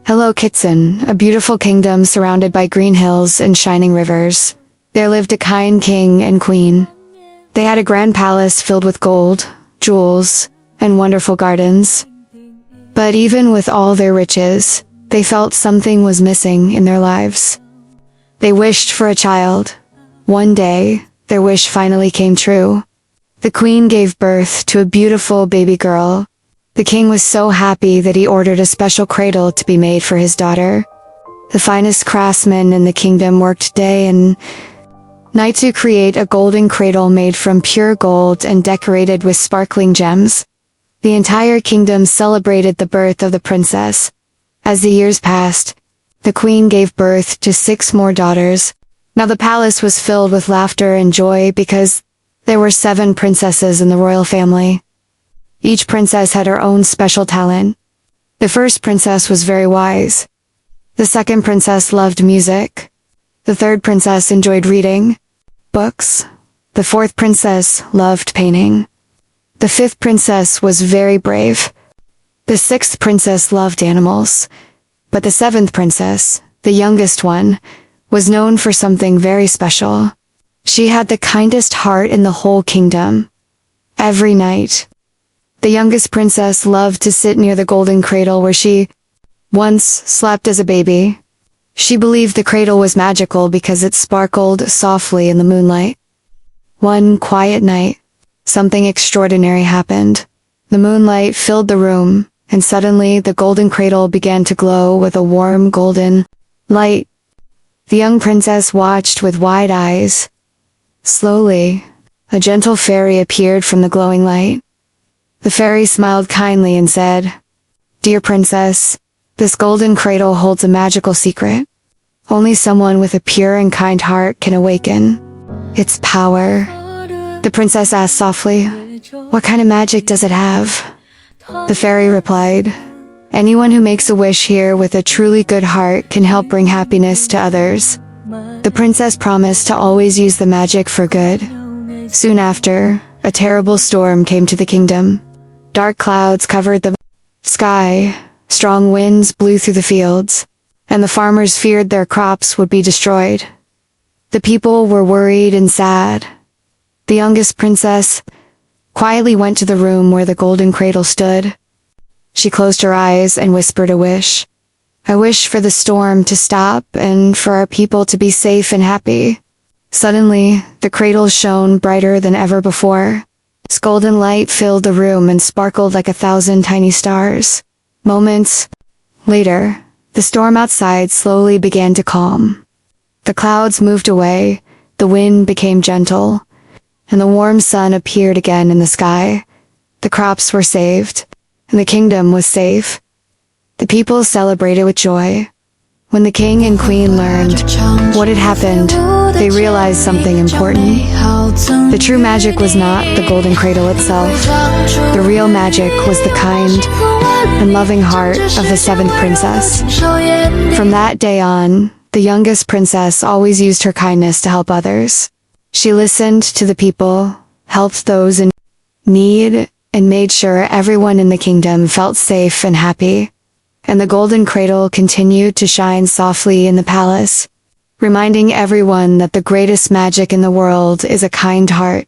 Hello Kitson, a beautiful kingdom surrounded by green hills and shining rivers. There lived a kind king and queen. They had a grand palace filled with gold, jewels, and wonderful gardens. But even with all their riches, they felt something was missing in their lives. They wished for a child. One day, their wish finally came true. The queen gave birth to a beautiful baby girl. The king was so happy that he ordered a special cradle to be made for his daughter. The finest craftsmen in the kingdom worked day and night to create a golden cradle made from pure gold and decorated with sparkling gems. The entire kingdom celebrated the birth of the princess. As the years passed, the queen gave birth to 6 more daughters. Now the palace was filled with laughter and joy because there were 7 princesses in the royal family. Each princess had her own special talent. The first princess was very wise. The second princess loved music. The third princess enjoyed reading books. The fourth princess loved painting. The fifth princess was very brave. The sixth princess loved animals. But the seventh princess, the youngest one, was known for something very special. She had the kindest heart in the whole kingdom. Every night, the youngest princess loved to sit near the golden cradle where she once slept as a baby. She believed the cradle was magical because it sparkled softly in the moonlight. One quiet night, something extraordinary happened. The moonlight filled the room, and suddenly the golden cradle began to glow with a warm golden light. The young princess watched with wide eyes. Slowly, a gentle fairy appeared from the glowing light. The fairy smiled kindly and said, "Dear princess, this golden cradle holds a magical secret. Only someone with a pure and kind heart can awaken its power." The princess asked softly, "What kind of magic does it have?" The fairy replied, "Anyone who makes a wish here with a truly good heart can help bring happiness to others." The princess promised to always use the magic for good. Soon after, a terrible storm came to the kingdom. Dark clouds covered the sky, strong winds blew through the fields, and the farmers feared their crops would be destroyed. The people were worried and sad. The youngest princess quietly went to the room where the golden cradle stood. She closed her eyes and whispered a wish. "I wish for the storm to stop and for our people to be safe and happy." Suddenly, the cradle shone brighter than ever before. Its golden light filled the room and sparkled like 1,000 tiny stars. Moments later, the storm outside slowly began to calm. The clouds moved away, the wind became gentle, and the warm sun appeared again in the sky. The crops were saved, and the kingdom was safe. The people celebrated with joy. When the king and queen learned what had happened, they realized something important. The true magic was not the golden cradle itself. The real magic was the kind and loving heart of the 7th princess. From that day on, the youngest princess always used her kindness to help others. She listened to the people, helped those in need, and made sure everyone in the kingdom felt safe and happy. And the golden cradle continued to shine softly in the palace, reminding everyone that the greatest magic in the world is a kind heart.